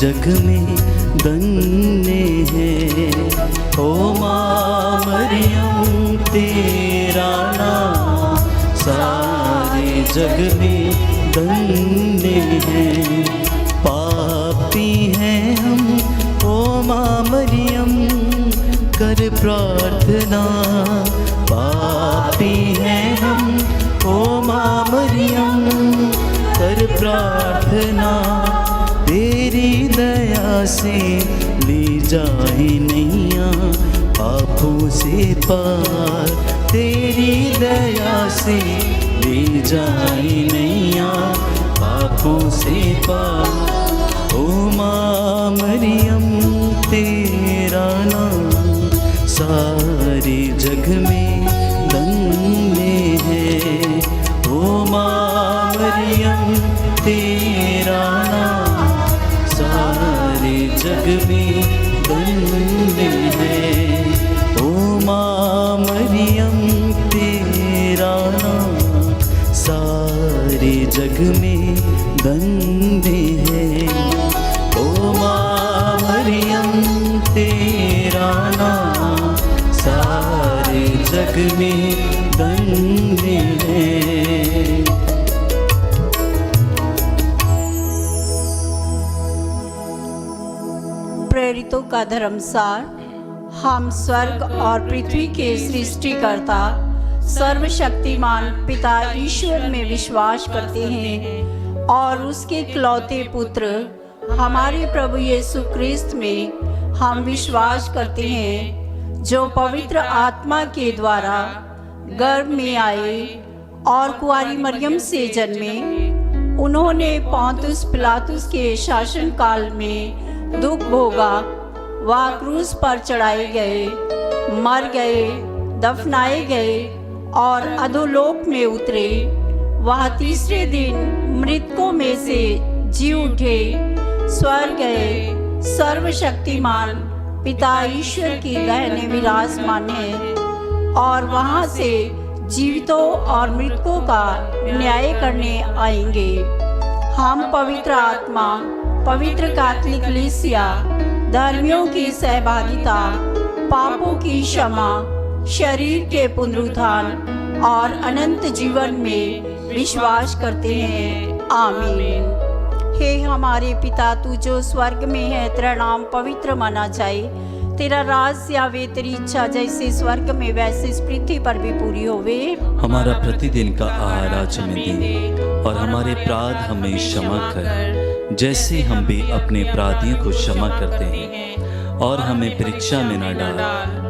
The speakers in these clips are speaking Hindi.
जग में धन्य है। ओ माँ मरियम तेरा नाम सारे जग में धन्य है। पापी हैं हम ओ माँ मरियम कर प्रार्थना। पापी हैं हम ओ माँ मरियम कर प्रार्थना। तेरी दया से ली जाए नैया पापों से पार। तेरी दया से ली जाए नैया पापों से पार। ओ माँ मरियम तेरा नाम सारे जग में धन्य है। ओ माँ मरियम तेरा नाम सारे जग में धन्य है। ओ माँ मरियम तेरा नाम सारे जग में धन्य है। ओ माँ मरियम तेरा नाम सारे जग में धन्य है। प्रेरितों का धर्मसार। हम स्वर्ग और पृथ्वी के सृष्टिकर्ता सर्वशक्तिमान पिता ईश्वर में विश्वास करते हैं और उसके इकलौते पुत्र हमारे प्रभु यीशु क्रिस्त में हम विश्वास करते हैं, जो पवित्र आत्मा के द्वारा गर्भ में आए और कुंवारी मरियम से जन्मे। उन्होंने पोंतुस पिलातुस के शासन काल में दुख भोगा, वह क्रूस पर चढ़ाए गए, मर गए, दफनाए गए और अधोलोक में उतरे। वह तीसरे दिन मृतकों में से जी उठे, स्वर्ग गए, सर्वशक्तिमान पिता ईश्वर की दाहिने विराजमान है और वहां से जीवितों और मृतकों का न्याय करने आएंगे। हम पवित्र आत्मा, पवित्र कैथोलिक कलीसिया, धर्मियों की सहभागिता, पापों की क्षमा, शरीर के पुनरुत्थान और अनंत जीवन में विश्वास करते हैं। आमीन। हे हमारे पिता, तू जो स्वर्ग में है, तेरा नाम पवित्र माना जाए। तेरा राज आवे, तेरी इच्छा जैसे स्वर्ग में वैसे इस पृथ्वी पर भी पूरी होवे। हमारा प्रतिदिन का आहार आज हमें दे और हमारे अपराध हमें क्षमा कर, जैसे हम भी अपने अपराधियों को क्षमा करते हैं। और हमें परीक्षा में न डाल,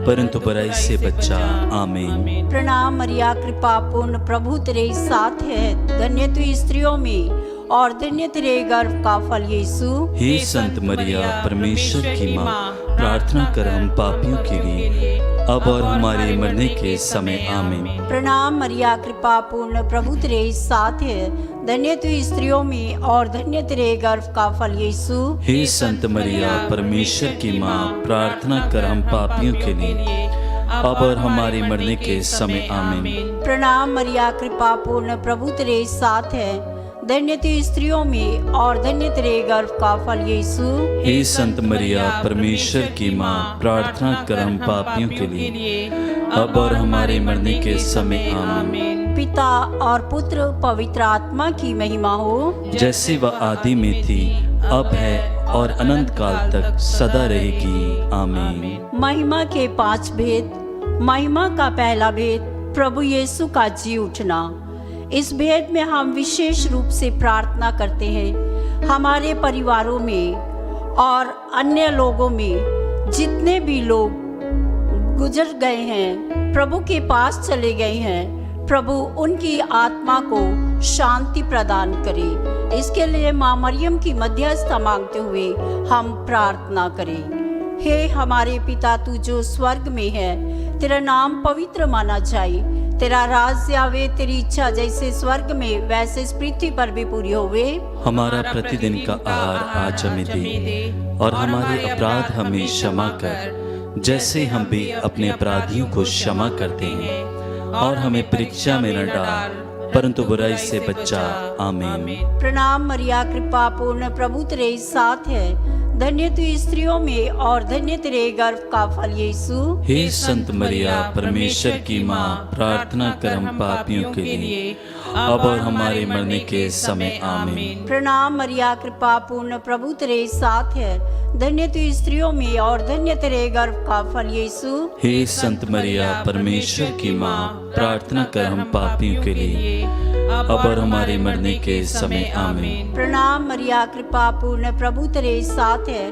परंतु बुराई से बचा। आमीन। प्रणाम मरिया, कृपा पूर्ण, प्रभु तेरे साथ है। धन्य तू स्त्रियों में और धन्य तेरे गर्भ का फल यीशु। हे संत मरिया, परमेश्वर की माँ, प्रार्थना कर हम पापियों के लिए अब और हमारे मरने के समय। आमीन। प्रणाम मरिया, कृपा पूर्ण, प्रभु तेरे साथ है। धन्य तू स्त्रियों में और धन्य तेरे गर्भ का फल यीशु। हे संत मरिया, परमेश्वर की माँ, प्रार्थना कर हम पापियों के लिए अब और हमारे मरने के समय। आमीन। प्रणाम मरिया, कृपा पूर्ण, प्रभु तेरे साथ है। धन्य तू स्त्रियों में और धन्य तेरे गर्भ का फल यीशु। हे संत मरिया, परमेश्वर की माँ, प्रार्थना कर हम पापियों के लिए अब और हमारे मरने के समय। आमीन। पिता और पुत्र पवित्र आत्मा की महिमा हो, जैसे वह आदि में थी, अब है और अनंत काल तक सदा रहेगी। आमीन। महिमा के 5 भेद। महिमा का पहला भेद, प्रभु यीशु का जी उठना। इस भेद में हम विशेष रूप से प्रार्थना करते हैं हमारे परिवारों में और अन्य लोगों में जितने भी लोग गुजर गए हैं, प्रभु के पास चले गए हैं, प्रभु उनकी आत्मा को शांति प्रदान करे। इसके लिए माँ मरियम की मध्यस्थता मांगते हुए हम प्रार्थना करें। हे हमारे पिता, तू जो स्वर्ग में है, तेरा नाम पवित्र माना जाए। तेरा राज्य आवे, तेरी इच्छा जैसे स्वर्ग में वैसे इस पृथ्वी पर भी पूरी होवे। हमारा प्रतिदिन का आहार आज हमें दे और हमारे अपराध हमें क्षमा कर, जैसे हम भी अपने अपराधियों को क्षमा करते हैं। और हमें परीक्षा में न डाल, परंतु बुराई से बचा। आमीन। प्रणाम मरिया, कृपा पूर्ण, प्रभु तेरे साथ है। धन्य तू स्त्रियों में और धन्य तेरे गर्भ का फल यीशु। हे संत मरिया, परमेश्वर की माँ, प्रार्थना कर हम पापियों के लिए, अब और हमारे मरने के समय। आमीन। प्रणाम मरिया, कृपा पूर्ण, प्रभु तेरे साथ है। धन्य तू स्त्रियों में और धन्य तेरे गर्भ का फल यीशु। हे संत मरिया, परमेश्वर की माँ, प्रार्थना कर हम पापियों के लिए, अब और हमारे मरने के समय। आमीन। प्रणाम मरिया, कृपा पूर्ण, प्रभु तेरे साथ है।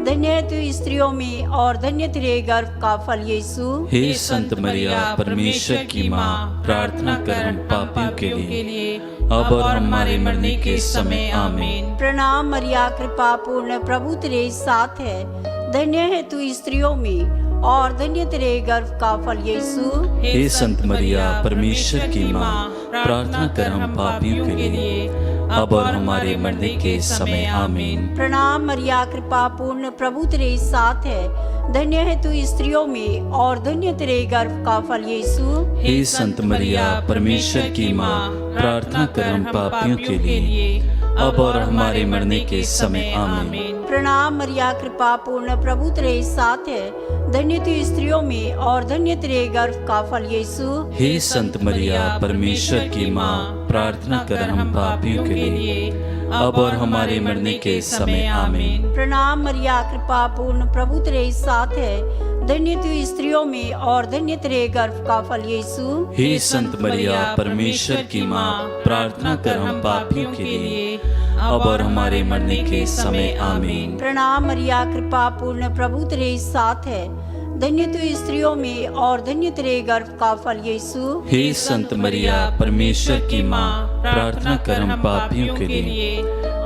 धन्य तू स्त्रियों में और धन्य तेरे गर्भ का फल यीशु। हे संत मरिया, परमेश्वर की माँ, प्रार्थना कर हम पापियों के लिए, अब और हमारे मरने के समय। आमीन। प्रणाम मरिया, कृपा पूर्ण, प्रभु तेरे साथ है। धन्य है तू स्त्रियों में और धन्य तेरे गर्भ का फल यीशु। हे संत मरिया, परमेश्वर की माँ, प्रार्थना कर हम पापियों के लिए, अब और हमारे मरने के समय। आमीन। प्रणाम मरिया, कृपा पूर्ण, प्रभु तेरे साथ है। धन्य है तू स्त्रियों में और धन्य तेरे गर्भ का फल यीशु। हे संत मरिया, परमेश्वर की माँ, प्रार्थना कर हम पापियों के लिए, अब और हमारे मरने के समय। आमीन। प्रणाम मरिया, कृपा पूर्ण, प्रभु तेरे साथ है। धन्य तू स्त्रियों में और धन्य तेरे गर्भ का फल यीशु। हे संत मरिया, परमेश्वर की माँ, प्रार्थना कर हम पापियों के लिए, अब और हमारे मरने के समय। आमीन। प्रणाम मरिया, कृपा पूर्ण, प्रभु तेरे साथ है। धन्य तू स्त्रियों में और धन्य तेरे गर्भ का फल यीशु। हे संत मरिया, परमेश्वर की माँ, प्रार्थना कर हम पापियों के लिए, अब और हमारे मरने के समय। आमीन। प्रणाम मरिया, कृपा पूर्ण, प्रभु तेरे साथ है। धन्य तू स्त्रियों में और धन्य तेरे गर्भ का फल यीशु। हे संत मरिया, परमेश्वर की माँ, प्रार्थना कर हम पापियों के लिए,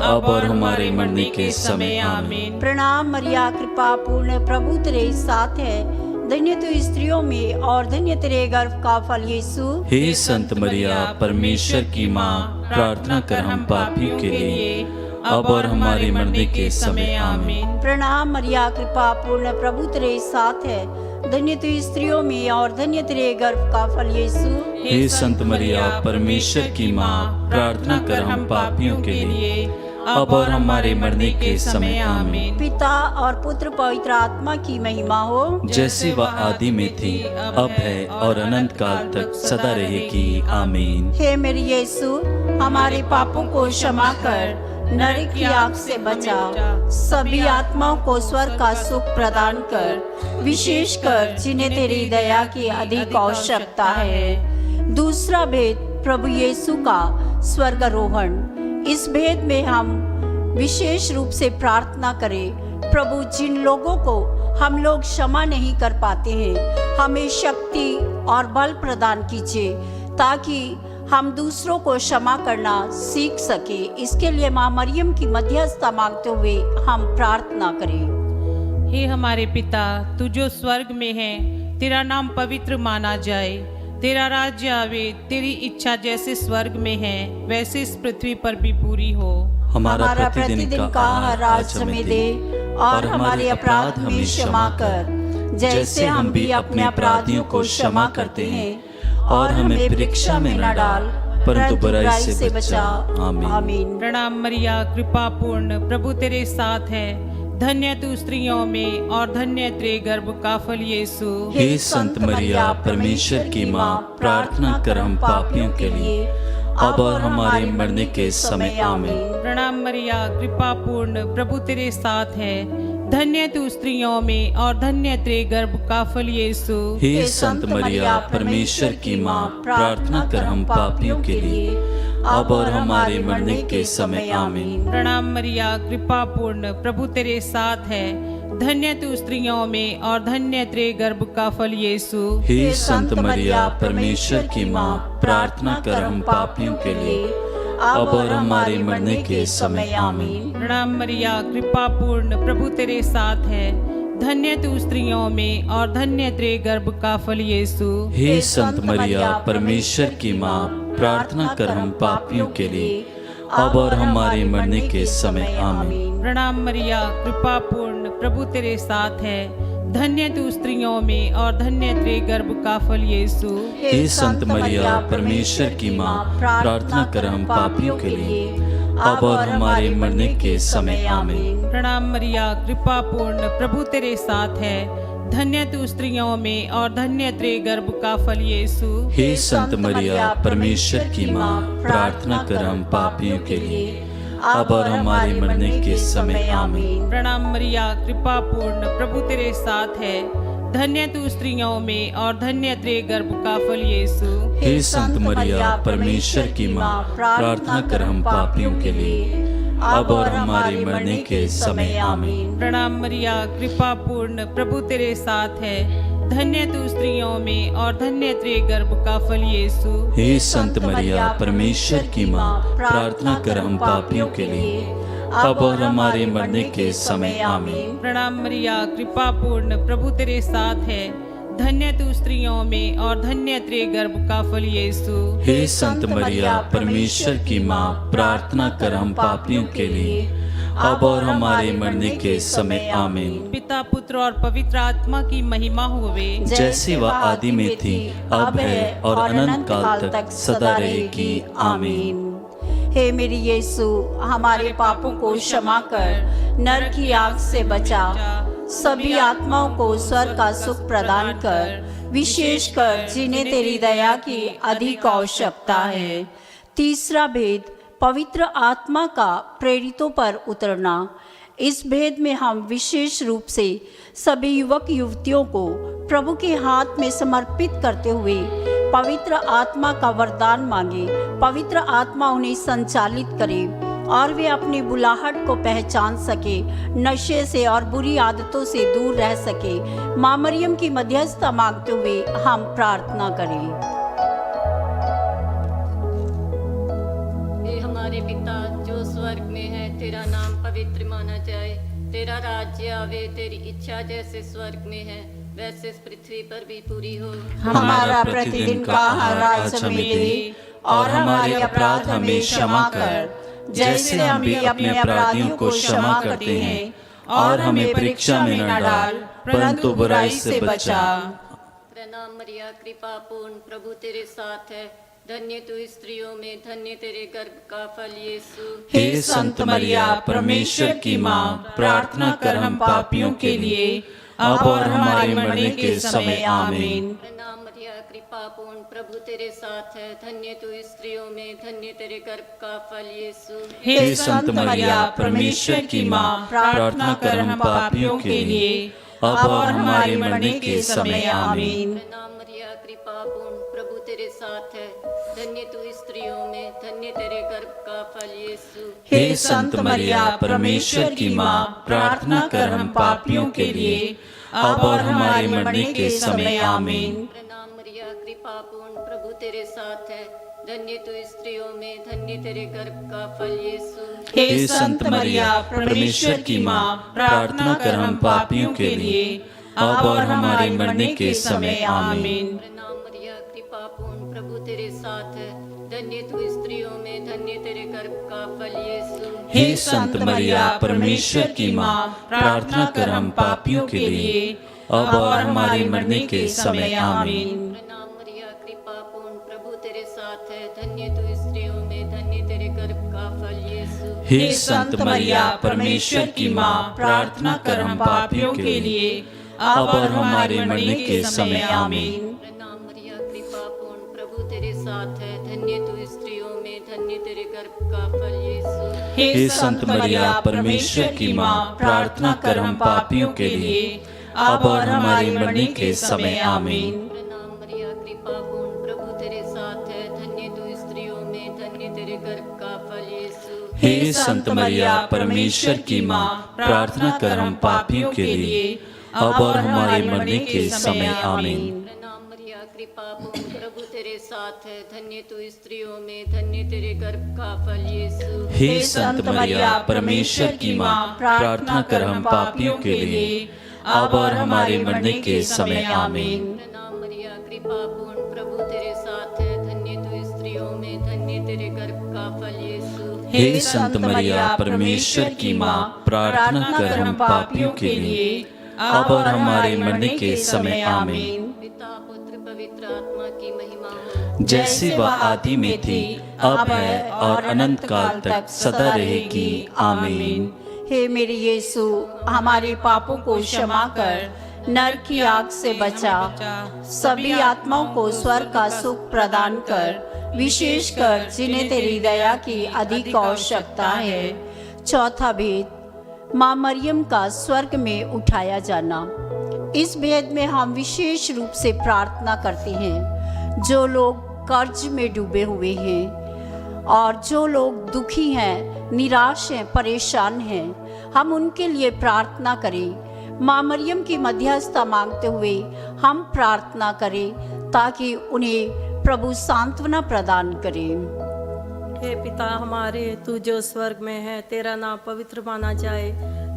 अब और हमारे मरने के समय। आमीन। प्रणाम मरिया, कृपा पूर्ण, प्रभु तेरे साथ है। धन्य तू स्त्रियों में और धन्य तेरे गर्भ का फल यीशु। हे संत मरिया, परमेश्वर की माँ, प्रार्थना कर हम पापियों के लिए, अब और हमारे मरने के समय। आमीन। प्रणाम मरिया, कृपा पूर्ण, प्रभु तेरे साथ है। धन्य तू स्त्रियों में और धन्य तेरे गर्भ का फल यीशु। हे संत मरिया, परमेश्वर की माँ, प्रार्थना कर हम पापियों के लिए, अब और हमारे मरने के समय। आमीन। पिता और पुत्र पवित्र आत्मा की महिमा हो, जैसे वह आदि में थी, अब है और अनंत काल तक सदा रहेगी। आमीन। हे मेरे यीशु, हमारे पापों को क्षमा कर, नरक की आग से बचा, सभी आत्माओं को स्वर्ग का सुख प्रदान कर, विशेषकर जिन्हें तेरी दया की अधिक आवश्यकता है। दूसरा भेद, प्रभु यीशु का स्वर्गारोहण। इस भेद में हम विशेष रूप से प्रार्थना करें, प्रभु जिन लोगों को हम लोग क्षमा नहीं कर पाते हैं, हमें शक्ति और बल प्रदान कीजिए ताकि हम दूसरों को क्षमा करना सीख सके। इसके लिए माँ मरियम की मध्यस्थता मांगते हुए हम प्रार्थना करें। हे हमारे पिता, तू जो स्वर्ग में है, तेरा नाम पवित्र माना जाए, तेरा राज्य आवे, तेरी इच्छा जैसे स्वर्ग में है वैसे इस पृथ्वी पर भी पूरी हो। हमारा प्रतिदिन का आहार आज हमें दे और हमारे अपराध हमें क्षमा कर, जैसे हम भी अपने अपराधियों को क्षमा करते हैं, और हमें परीक्षा में न डाल, परंतु बुराई से बचा। आमीन। प्रणाम मरिया, कृपा पूर्ण, प्रभु तेरे साथ है। धन्य तू स्त्रियों में और धन्य तेरे गर्भ का फल यीशु। हे संत मरिया, परमेश्वर की माँ, प्रार्थना कर हम पापियों के लिए, अब और हमारे मरने के समय। आमीन। प्रणाम मरिया, कृपा पूर्ण, प्रभु तेरे साथ है। धन्य तू स्त्रियों में और धन्य तेरे गर्भ का फल यीशु। हे संत मरिया, परमेश्वर की माँ, प्रार्थना कर हम पापियों के लिए, अब और हमारे मरने के समय। आमीन। प्रणाम मरिया, कृपा पूर्ण, प्रभु तेरे साथ है। धन्य तू स्त्रियों में और धन्य तेरे गर्भ का फल यीशु। हे संत मरिया, परमेश्वर की माँ, प्रार्थना कर हम पापियों के लिए, अब और हमारे मरने के समय। आमीन। प्रणाम मरिया, कृपा पूर्ण, प्रभु तेरे साथ है। धन्य तू स्त्रियों में और धन्य तेरे गर्भ का फल यीशु। हे संत मरिया, परमेश्वर की माँ, प्रार्थना कर हम पापियों के लिए, अब और हमारे मरने के समय। आमीन। प्रणाम मरिया, कृपा पूर्ण, प्रभु तेरे साथ है। धन्य तू स्त्रियों में और धन्य तेरे गर्भ का फल यीशु। हे संत मरिया परमेश्वर की माँ, प्रार्थना कर हम पापियों के लिए, अब और हमारे मरने के समय आमीन। प्रणाम मरिया, कृपा पूर्ण, प्रभु तेरे साथ है। धन्य तू स्त्रियों में और धन्य तेरे गर्भ का फल यीशु। हे संत मरिया परमेश्वर की माँ, प्रार्थना कर हम पापियों के लिए, अब और हमारे मरने के समय आमीन। प्रणाम मरिया, कृपा पूर्ण, प्रभु तेरे साथ है। धन्य तू स्त्रियों में और धन्य तेरे गर्भ का फल यीशु। हे संत मरिया परमेश्वर की माँ, प्रार्थना कर हम पापियों के लिए, अब और हमारे मरने के समय आमीन। प्रणाम मरिया, कृपा पूर्ण, प्रभु तेरे साथ है। धन्य तू स्त्रियों में और धन्य तेरे गर्भ का फल यीशु। हे संत मरिया परमेश्वर की माँ, प्रार्थना कर हम पापियों के लिए, अब और हमारे मरने के समय आमीन। प्रणाम मरिया, कृपा पूर्ण, प्रभु तेरे साथ है। धन्य तू स्त्रियों में और धन्य तेरे गर्भ का फल यीशु। हे संत मरिया परमेश्वर की माँ, प्रार्थना कर हम पापियों के लिए, अब और हमारे मरने के समय आमीन। पिता, पुत्र और पवित्र आत्मा की महिमा होवे, जैसे वह आदि में थी, अब है और अनंत काल तक सदा रहेगी आमीन। हे मेरी यीशु, हमारे पापों को क्षमा कर, नरक की आग से बचा, सभी आत्माओं को स्वर्ग का सुख प्रदान कर, विशेषकर जिन्हें तेरी दया की अधिक आवश्यकता है। तीसरा भेद, पवित्र आत्मा का प्रेरितों पर उतरना। इस भेद में हम विशेष रूप से सभी युवक युवतियों को प्रभु के हाथ में समर्पित करते हुए पवित्र आत्मा का वरदान मांगे। पवित्र आत्मा उन्हें संचालित करे और वे अपनी बुलाहट को पहचान सके, नशे से और बुरी आदतों से दूर रह सके। माँ मरियम की मध्यस्थता मांगते हुए हम प्रार्थना करें। हे हमारे पिता जो स्वर्ग में है, तेरा नाम पवित्र माना जाए, तेरा राज्य आवे, तेरी इच्छा जैसे स्वर्ग में है वैसे इस पृथ्वी पर भी पूरी हो। हमारा प्रतिदिन का आहार आज हमें दे, और हमारे अपराध हमें क्षमा कर, जैसे हम भी अपने अपराधियों को क्षमा करते हैं, और हमें परीक्षा में न डाल, परंतु बुराई से बचा। प्रणाम मरिया, कृपा पूर्ण, प्रभु तेरे साथ है। धन्य तू स्त्रियों में, धन्य तेरे गर्भ का फल यीशु। हे संत मरिया परमेश्वर की माँ, प्रार्थना कर हम पापियों के लिए, अब और हमारे मरने के समय आमीन। प्रणाम मरिया, कृपा पूर्ण, प्रभु तेरे साथ है। धन्य तू स्त्रियों में, धन्य तेरे गर्भ का फल यीशु। हे संत मरिया परमेश्वर की माँ, प्रार्थना कर हम पापियों के लिए, अब और हमारे मरने के समय आमीन। प्रणाम मरिया, कृपा पूर्ण, प्रभु तेरे साथ है। धन्य तू स्त्रियों में, धन्य तेरे गर्भ का फल यीशु। हे संत मरिया परमेश्वर की माँ, प्रार्थना कर हम पापियों के लिए, अब और हमारे मरने के समय आमीन। प्रणाम मरिया, कृपा पूर्ण, प्रभु तेरे साथ है। धन्य तू स्त्रियों में, धन्य तेरे गर्भ का फल यीशु। हे संत मरिया परमेश्वर की माँ, प्रार्थना कर हम पापियों के लिए, अब और हमारे मरने के समय आमीन। प्रणाम मरिया, कृपा पूर्ण, प्रभु तेरे साथ है। धन्य तू स्त्रियों में, धन्य तेरे गर्भ का फल यीशु। हे संत मरिया परमेश्वर की माँ, प्रार्थना कर हम पापियों के लिए, अब और हमारे मरने के समय आमीन। प्रणाम मरिया, कृपा पूर्ण, प्रभु तेरे साथ है। धन्य तू स्त्रियों में, धन्य तेरे गर्भ का फल यीशु। हे संत मरिया परमेश्वर की माँ, प्रार्थना कर हम पापियों के लिए, अब और हमारे मरने के समय आमीन। प्रणाम मरिया, कृपा पूर्ण, प्रभु तेरे साथ है। धन्य तू स्त्रियों में, धन्य तेरे गर्भ का फल यीशु। हे संत मरिया परमेश्वर की माँ, प्रार्थना कर हम पापियों के लिए, अब और हमारे मरने के समय आमीन। प्रणाम मरिया, कृपा पूर्ण, प्रभु तेरे साथ है। धन्य तू स्त्रियों में, धन्य तेरे गर्भ का फल यीशु। हे संत मरिया परमेश्वर की माँ, प्रार्थना कर हम पापियों के लिए, अब और हमारे मरने के समय आमीन। प्रणाम मरिया, कृपा पूर्ण, प्रभु तेरे साथ है। धन्य तू स्त्रियों में, धन्य तेरे गर्भ का फल यीशु। हे संत मरिया परमेश्वर की माँ, प्रार्थना कर हम पापियों के लिए, अब और हमारे मरने के समय आमीन। प्रणाम मरिया, कृपा पूर्ण, प्रभु तेरे साथ है। धन्य तू स्त्रियों में, धन्य तेरे गर्भ का फल यीशु। हे संत मरिया परमेश्वर की माँ, प्रार्थना कर हम पापियों के लिए, अब और हमारे मरने के समय आमीन। पिता पुत्र पवित्र आत्मा की महिमा हो, जैसे वह आदि में थी, अब है और अनंत काल तक सदा रहेगी। आमीन। हे मेरे यीशु, हमारे पापों को क्षमा कर, नरक की आग से बचा, सभी आत्माओं को स्वर्ग का सुख प्रदान कर, विशेषकर जिन्हें तेरी दया की अधिक आवश्यकता है। चौथा भेद, माँ मरियम का स्वर्ग में उठाया जाना। इस भेद में हम विशेष रूप से प्रार्थना करते हैं जो लोग कर्ज में डूबे हुए हैं और जो लोग दुखी हैं, निराश हैं, परेशान हैं। हम उनके लिए प्रार्थना करें। माँ मरियम की मध्यस्थता मांगते हुए हम प्रार्थना करें ताकि उन्हें प्रभु सांत्वना प्रदान करें। हे पिता हमारे, तू जो स्वर्ग में है, तेरा नाम पवित्र माना जाए,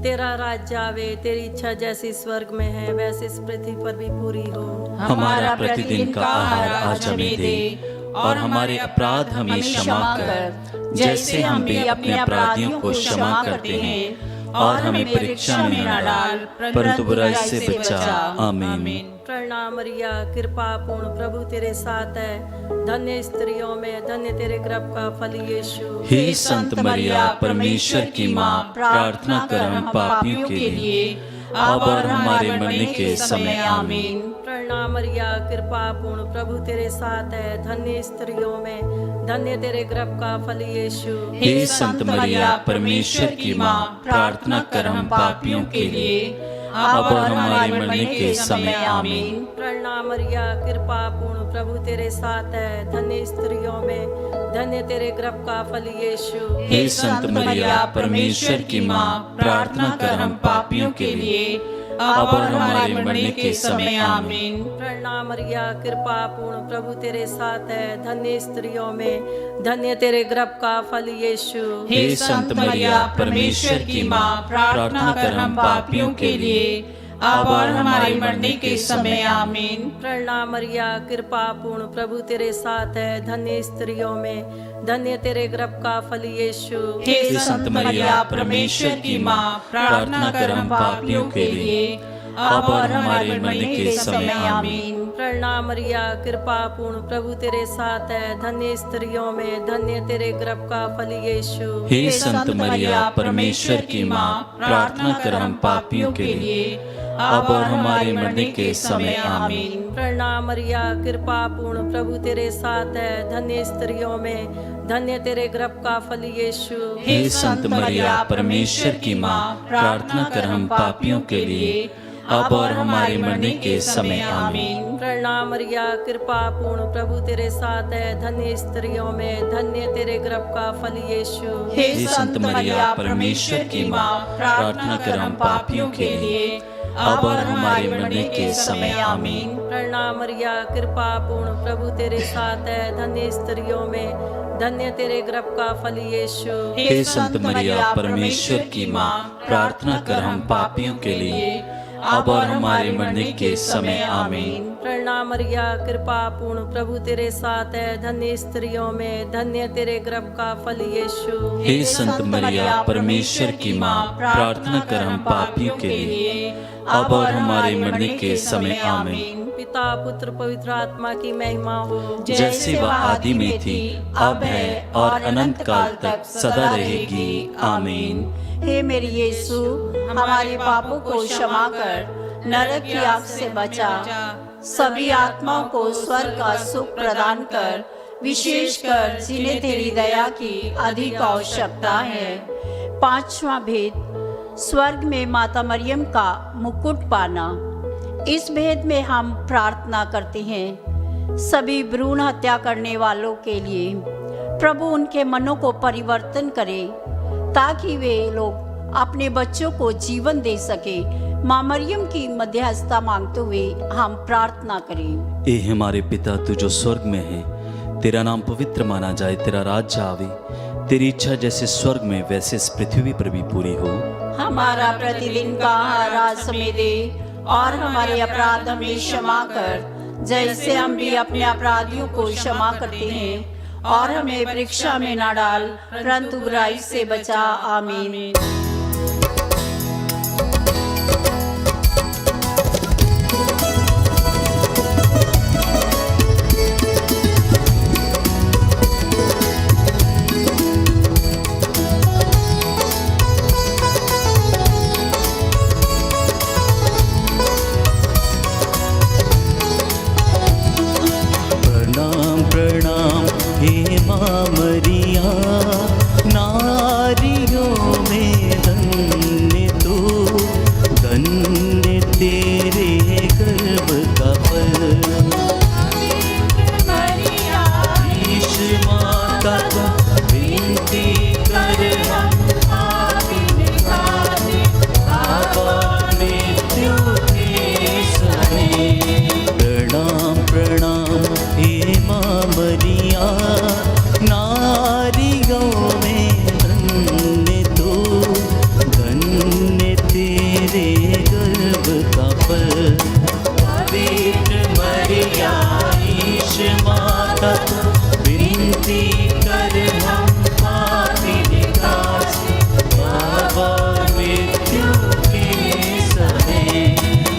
तेरा राज्य आवे, तेरी इच्छा जैसी स्वर्ग में है वैसे इस पृथ्वी पर भी पूरी हो। हमारा प्रतिदिन का आहार आज हमें दे और हमारे अपराध हमें क्षमा कर, जैसे हम भी अपने अपराधियों को क्षमा करते हैं, और हमें परीक्षा में न डाल, परंतु बुराई से बचा। आमीन। प्रणाम मरिया, कृपा पूर्ण प्रभु तेरे साथ है, धन्य स्त्रियों में धन्य तेरे गर्भ का फल यीशु। हे संत मरिया, परमेश्वर की माँ, प्रार्थना कर हम पापियों के लिए, अब और हमारे मरने के समय। आमीन। प्रणाम मरिया, कृपा पूर्ण प्रभु तेरे साथ है, धन्य स्त्रियों में धन्य तेरे गर्भ का फल यीशु। हे संत मरिया, परमेश्वर की माँ, प्रार्थना कर हम पापियों के लिए, अब और हमारे मरने के समय। आमीन। प्रणाम मरिया, कृपा पूर्ण प्रभु तेरे साथ है, धन्य स्त्रियों में धन्य तेरे गर्भ का फल यीशु। हे संत मरिया, परमेश्वर की माँ, प्रार्थना कर हम पापियों के लिए, अब और हमारे मरने के समय। आमीन। प्रणाम मरिया, कृपा पूर्ण प्रभु तेरे साथ है, धन्य स्त्रियों में धन्य तेरे गर्भ का फल यीशु। हे संत मरिया, परमेश्वर की माँ, प्रार्थना कर हम पापियों के लिए, अब और हमारे मरने के समय। आमीन। प्रणाम मरिया, कृपा पूर्ण प्रभु तेरे साथ है, धन्य स्त्रियों में धन्य तेरे गर्भ का फल यीशु। हे संत मरिया, परमेश्वर की माँ, प्रार्थना कर हम पापियों के लिए, अब और हमारे मरने के समय। आमीन। प्रणाम मरिया, कृपा पूर्ण प्रभु तेरे साथ है, धन्य स्त्रियों में धन्य तेरे गर्भ का फल यीशु। हे संत मरिया, परमेश्वर की माँ, प्रार्थना कर हम पापियों के लिए, अब और हमारे मरने के समय। आमीन। प्रणाम मरिया, कृपा पूर्ण प्रभु तेरे साथ है, धन्य स्त्रियों में धन्य तेरे गर्भ का फल यीशु। हे संत मरिया, परमेश्वर की माँ, प्रार्थना कर हम पापियों के लिए, अब और हमारे मरने के समय। आमीन। प्रणाम मरिया, कृपा पूर्ण प्रभु तेरे साथ है, धन्य स्त्रियों में धन्य तेरे गर्भ का फल यीशु। हे संत मरिया, परमेश्वर की माँ, प्रार्थना कर हम पापियों के लिए, अब और हमारे मरने के समय। आमीन। प्रणाम मरिया, कृपा पूर्ण प्रभु तेरे साथ है, धन्य स्त्रियों में धन्य तेरे गर्भ का फल यीशु। हे संत मरिया, परमेश्वर की माँ, प्रार्थना कर हम पापियों के लिए, अब और हमारे मरने के समय। आमीन। प्रणाम मरिया, कृपा पूर्ण प्रभु तेरे साथ है, धन्य स्त्रियों में धन्य तेरे गर्भ का फल यीशु। हे संत मरिया, परमेश्वर की माँ, प्रार्थना कर हम पापियों के लिए, अब और हमारे मरने के समय। आमीन। पिता पुत्र पवित्र आत्मा की महिमा हो, जैसे वह आदि में थी, अब है और अनंत काल तक सदा रहेगी। आमीन। हे मेरे यीशु, हमारे पापों को क्षमा कर, नरक की आग से बचा, सभी आत्माओं को स्वर्ग का सुख प्रदान कर, विशेषकर जिन्हें तेरी दया की अधिक आवश्यकता है। पांचवा भेद, स्वर्ग में माता मरियम का मुकुट पाना। इस भेद में हम प्रार्थना करते हैं सभी भ्रूण हत्या करने वालों के लिए। प्रभु उनके मनों को परिवर्तन करे ताकि वे लोग अपने बच्चों को जीवन दे सके। माँ मरियम की मध्यस्थता मांगते हुए हम प्रार्थना करें। ए हमारे पिता, तू जो स्वर्ग में है, तेरा नाम पवित्र माना जाए, तेरा राज्य आवे, तेरी इच्छा जैसे स्वर्ग में वैसे इस पृथ्वी पर भी पूरी हो। हमारा प्रतिदिन का आहार आज हमें दे और हमारे अपराध हमें क्षमा कर, जैसे हम भी अपने अपराधियों को क्षमा करते हैं, और हमें परीक्षा में न डाल, परंतु बुराई से बचा। आमीन। माँ मरिया, नारियों में धन्य तू, धन्य तेरे गर्भ का फल। ईश माता को विनती कर हम पापा मृत्यु के समय। प्रणाम प्रणाम हे माँ मरिया, नारियों में धन्य तू, धन्य तेरे गर्भ का फल। पवित्र मरिया ईश माता को विनती कर हम पापी दास, पापा मृत्यु के समय।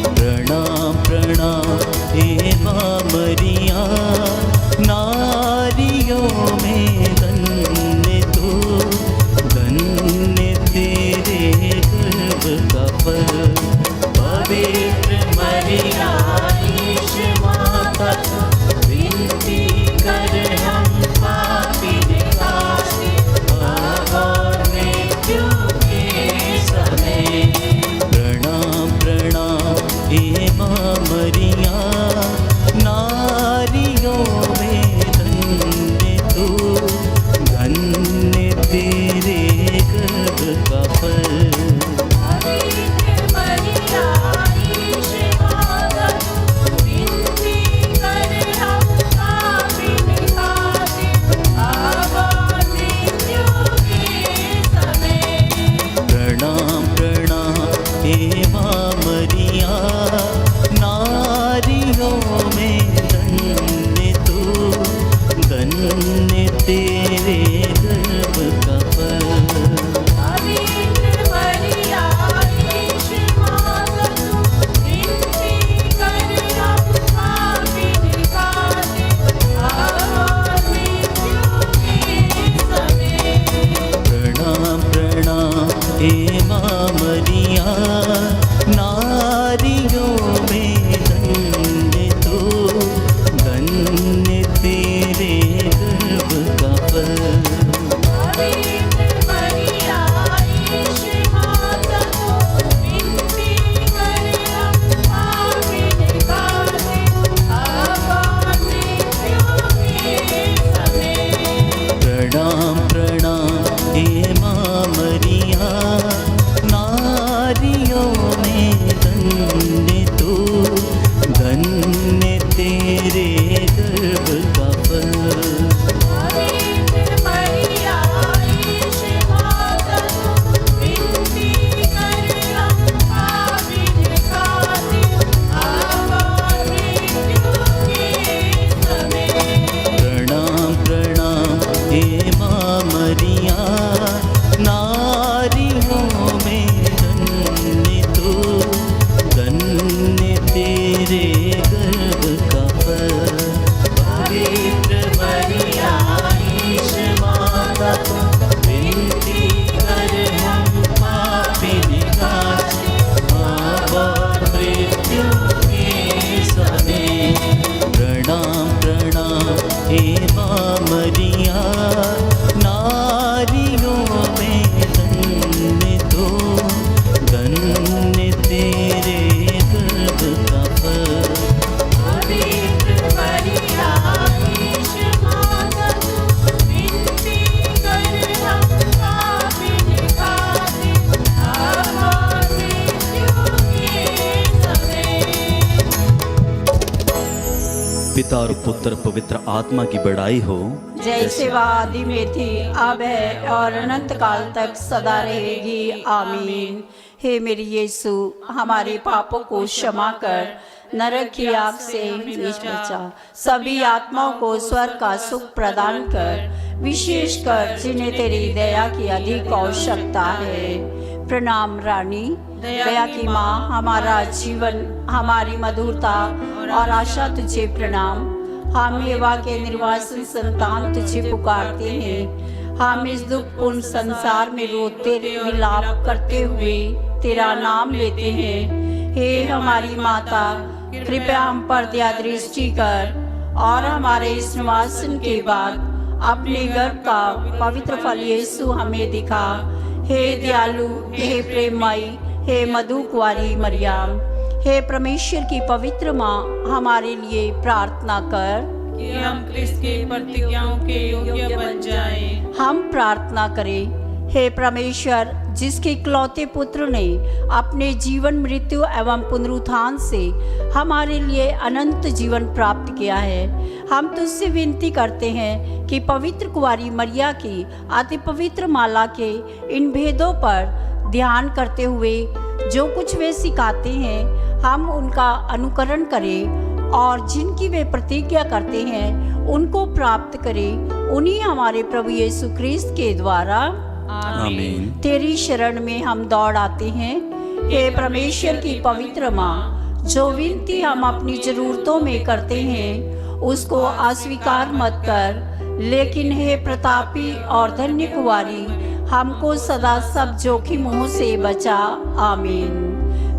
प्रणाम प्रणाम हे माँ मरिया, नारियों में धन्य तू, धन्य तेरे गर्भ का फल। पवित्र मरिया ईश माता को विनती कर हम पापी दास, पापा मृत्यु के समय। प्रणाम प्रणाम हे माँ मरिया, नारियों में धन्य तू, धन्य तेरे गर्भ का फल। प्रणाम प्रणाम हे माँ मरिया, नारियों में धन्य तू, धन्य तेरे गर्भ का फल। प्रणाम प्रणाम हे माँ मरिया, नारियों में धन्य तू, धन्य तेरे गर्भ का फल। प्रणाम प्रणाम हे माँ मरिया, नारियों में धन्य तू, धन्य तेरे गर्भ का फल। प्रणाम प्रणाम हे माँ मरिया, नारियों में धन्य तू, धन्य तेरे गर्भ का फल। पवित्र मरिया ईश माता को विनती कर हम पापी दास, पापा मृत्यु के समय। प्रणाम प्रणाम हे माँ मरिया, नारियों में धन्य तू, धन्य तेरे गर्भ का फल। पवित्र मरिया ईश माता को विनती कर हम पापी दास, पापा मृत्यु के समय। पिता और पुत्र पवित्र आत्मा की बड़ाई हो, जैसे वह आदि में थी, अब है और अनंत काल तक सदा रहेगी। आमीन। हे मेरी यीशु, हमारे पापों को क्षमा कर, नरक की आग से हमें बचा, सभी आत्माओं को स्वर्ग का सुख प्रदान कर, विशेषकर जिन्हें तेरी दया की अधिक आवश्यकता है। प्रणाम रानी, दया की माँ, हमारा जीवन, हमारी मधुरता और आशा तुझे प्रणाम। हम एवा के निर्वासन संतान तुझे पुकारते हैं। हम इस दुखपूर्ण संसार में रोते विलाप करते हुए तेरा नाम लेते हैं। हे हमारी माता, कृपया हम पर दया दृष्टि कर और हमारे इस निवासन के बाद अपने गर्भ का पवित्र फल यीशु हमें दिखा। हे दयालु, हे प्रेममयी, हे मधु कुंवारी मरियम, हे परमेश्वर की पवित्र माँ, हमारे लिए प्रार्थना कर कि हम क्रिस्त की प्रतिज्ञाओं के योग्य बन जाएं। हम प्रार्थना करें। हे परमेश्वर, जिसके इकलौते पुत्र ने अपने जीवन, मृत्यु एवं पुनरुत्थान से हमारे लिए अनंत जीवन प्राप्त किया है, हम तुझसे विनती करते हैं कि पवित्र कुंवारी मरिया की अति पवित्र माला के इन भेदों पर ध्यान करते हुए जो कुछ वे सिखाते हैं, हम उनका अनुकरण करें और जिनकी वे प्रतिज्ञा करते हैं उनको प्राप्त करें। उन्हीं हमारे प्रभु यीशु क्रिस्त के द्वारा आमीन। तेरी शरण में हम दौड़ आते हैं। हे परमेश्वर की पवित्र माँ, जो विनती हम अपनी जरूरतों में करते हैं उसको अस्वीकार मत कर, लेकिन हे प्रतापी और धन्य कुंवारी, हमको सदा सब जोखिमों से बचा। आमीन।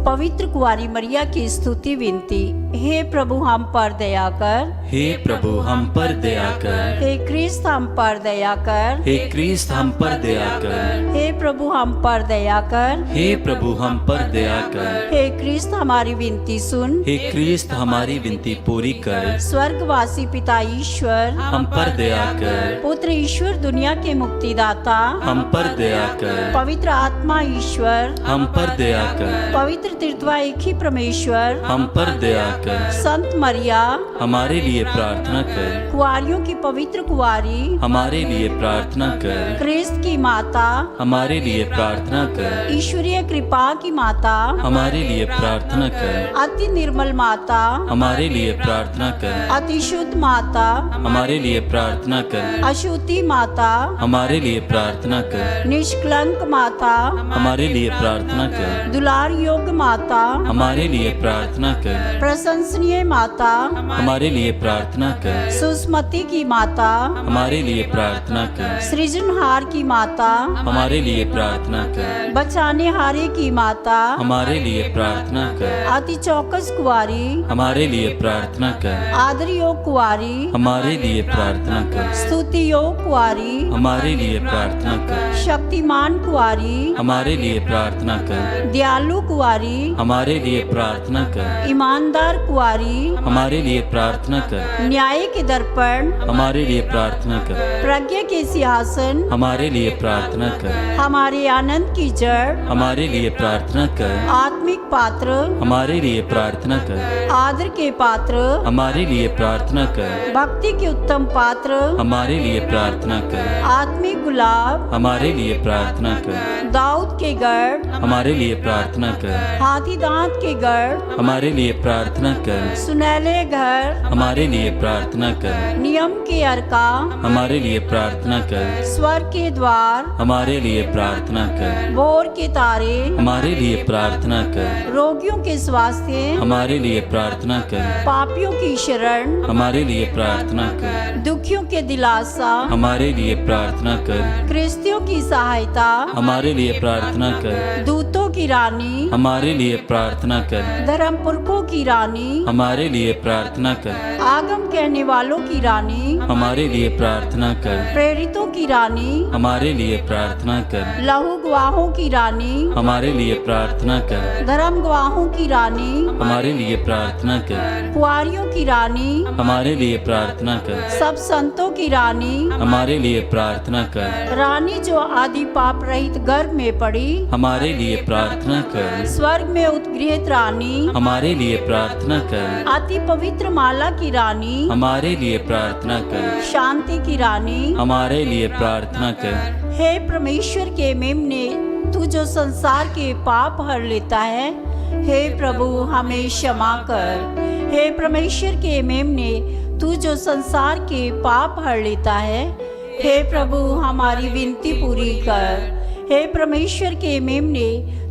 पवित्र कुंवारी मरिया की स्तुति विनती। हे प्रभु हम पर दया कर, हे प्रभु हम पर दया कर, हे क्रिस्त हम पर दया कर, हे क्रिस्त हम पर दया कर, हे प्रभु हम पर दया कर, हे प्रभु हम पर दया कर, हे क्रिस्त हमारी विनती सुन, हे क्रिस्त हमारी विनती पूरी कर, स्वर्गवासी पिता ईश्वर, हम पर दया कर, पुत्र ईश्वर दुनिया के मुक्तिदाता, हम पर दया कर, पवित्र आत्मा ईश्वर, हम पर दया कर, पवित्र तीर्थवा एक ही परमेश्वर, हम पर दया कर, संत मरिया, हमारे लिए प्रार्थना कर, कुंवारियों की पवित्र कुंवारी, हमारे लिए प्रार्थना कर, क्रिस्त की माता, हमारे लिए प्रार्थना कर, ईश्वरीय कृपा की माता, हमारे लिए प्रार्थना कर, अति निर्मल माता, हमारे लिए प्रार्थना कर, अति शुद्ध माता, हमारे लिए प्रार्थना कर, अशुद्धि माता, हमारे लिए प्रार्थना कर, निष्कलंक माता, हमारे लिए प्रार्थना कर, दुलार योग्य माता, हमारे लिए प्रार्थना कर, प्रशंसनीय माता, हमारे लिए प्रार्थना कर, सुस्मति की माता, हमारे लिए प्रार्थना कर, सृजनहार की माता, हमारे लिए प्रार्थना कर, बचाने हारे की माता, हमारे लिए प्रार्थना कर, अति चौकस कुंवारी, हमारे लिए प्रार्थना कर, आदर योग कुंवारी, हमारे लिए प्रार्थना कर, स्तुति योग कुंवारी, हमारे लिए प्रार्थना कर, शक्तिमान कुंवारी, हमारे लिए प्रार्थना कर, दयालु कुंवारी, हमारे लिए प्रार्थना कर, ईमानदार कुंवारी, हमारे लिए प्रार्थना कर, न्याय के दर्पण, हमारे लिए प्रार्थना कर, प्रज्ञा के सिंहासन, हमारे लिए प्रार्थना कर, हमारे आनंद की जड़, हमारे लिए प्रार्थना कर, आत्मिक पात्र, हमारे लिए प्रार्थना कर, आदर के पात्र, हमारे लिए प्रार्थना कर, भक्ति के उत्तम पात्र, हमारे लिए प्रार्थना कर, आत्मिक गुलाब, हमारे लिए प्रार्थना कर, दाऊद के गढ़, हमारे लिए प्रार्थना कर, हाथी दांत के गढ़, हमारे लिए प्रार्थना कर, सुनहले घर, हमारे लिए प्रार्थना कर, नियम के अर्का, हमारे लिए प्रार्थना कर, स्वर्ग के द्वार, हमारे लिए प्रार्थना कर, भोर के तारे, हमारे लिए प्रार्थना कर, रोगियों के स्वास्थ्य, हमारे लिए प्रार्थना कर, पापियों की शरण, हमारे लिए प्रार्थना कर, दुखियों के दिलासा, हमारे लिए प्रार्थना कर, क्रिस्तियों की सहायता, हमारे लिए प्रार्थना कर, दूतों की रानी, हमारे लिए प्रार्थना कर, धर्म पुरखों की रानी, हमारे लिए प्रार्थना कर, आगम कहने वालों की रानी, हमारे लिए प्रार्थना कर, प्रेरितों की रानी, हमारे लिए प्रार्थना कर, लहू गवाहों की रानी, हमारे लिए प्रार्थना कर, धर्म गवाहों की रानी, हमारे लिए प्रार्थना कर, कुंवारियों की रानी, हमारे लिए प्रार्थना कर, सब संतों की रानी, हमारे लिए प्रार्थना कर, रानी जो आदि पाप रहित गर्भ में पड़ी, हमारे लिए प्रार्थना कर, स्वर्ग में उत्गृहित रानी, हमारे लिए प्रार्थना कर, अति पवित्र माला की रानी, हमारे लिए प्रार्थना कर, शांति की रानी, हमारे लिए प्रार्थना कर, हे परमेश्वर के मेमने, तू जो संसार के पाप हर लेता है, हे प्रभु हमें क्षमा कर। हे परमेश्वर के मेमने, तू जो संसार के पाप हर लेता है, हे प्रभु हमारी विनती पूरी कर। हे परमेश्वर के मेमने,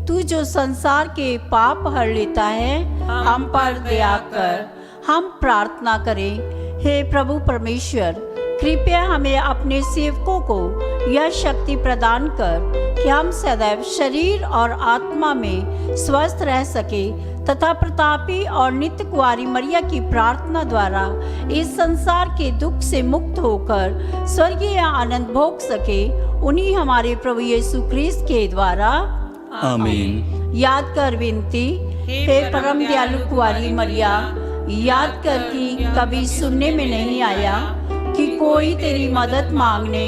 तू जो संसार के पाप हर लेता है, हम पर दया कर। हम प्रार्थना करें। हे प्रभु परमेश्वर, कृपया हमें अपने सेवकों को यह शक्ति प्रदान कर कि हम सदैव शरीर और आत्मा में स्वस्थ रह सके, तथा प्रतापी और नित्य कुंवारी मरिया की प्रार्थना द्वारा इस संसार के दुख से मुक्त होकर स्वर्गीय आनंद भोग सके, उन्हीं हमारे प्रभु यीशु ख्रिस्त के द्वारा आमीन। याद कर विनती, हे परम दयालु कुंवारी मरिया, याद कर कि कभी सुनने में नहीं आया कि कोई तेरी मदद मांगने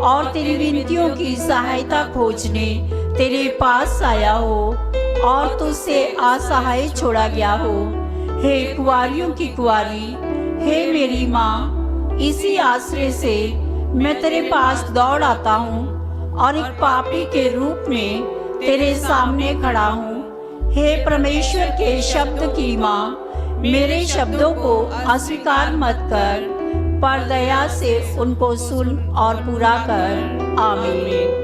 और तेरी विनतियों की सहायता खोजने तेरे पास आया हो और तुझसे असहाय छोड़ा गया हो। हे कुंवारियों की कुंवारी, हे मेरी माँ, इसी आश्रय से मैं तेरे पास दौड़ आता हूँ और एक पापी के रूप में तेरे सामने खड़ा हूँ। हे परमेश्वर के शब्द की माँ, मेरे शब्दों को अस्वीकार मत कर, पर दया से उनको सुन और पूरा कर। आमीन।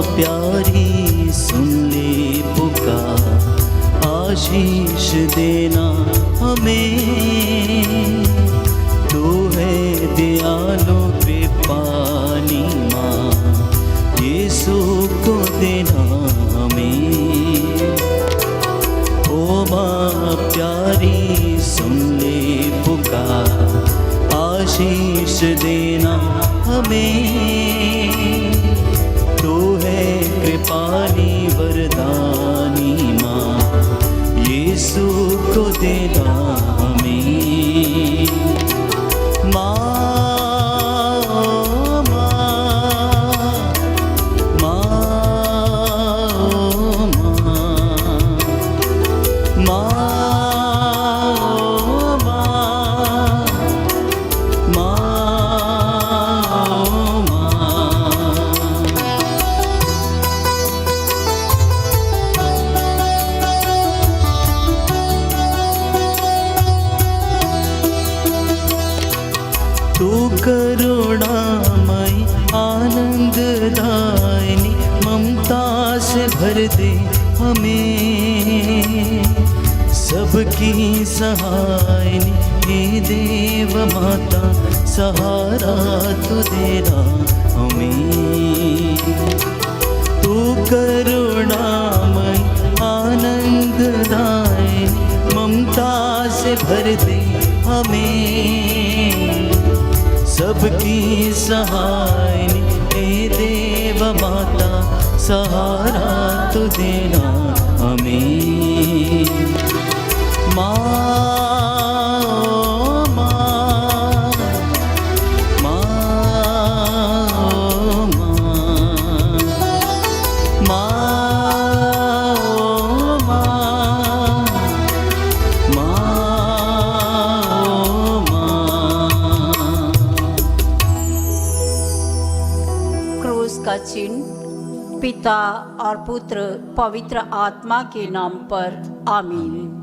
प्यारी सुन ले पुकार, आशीष देना हमें, तू है दयालु कृपानी माँ, यीशु को देना हमें। ओ माँ प्यारी सुन ले पुकार, आशीष देना हमें, तू है कृपानी वरदानी माँ, यीशु को देना हमें। माँ तू करुणामयी आनंददायिनी, ममता से भर दे हमें, सबकी सहायनी हे देव माता, सहारा तू देना हमें। तू करुणामयी आनंददायिनी, ममता से भर दे हमें, सबकी सहायनी हे देव माता, सहारा तो देना हमें। माँ का चिन्ह पिता और पुत्र पवित्र आत्मा के नाम पर। आमीन।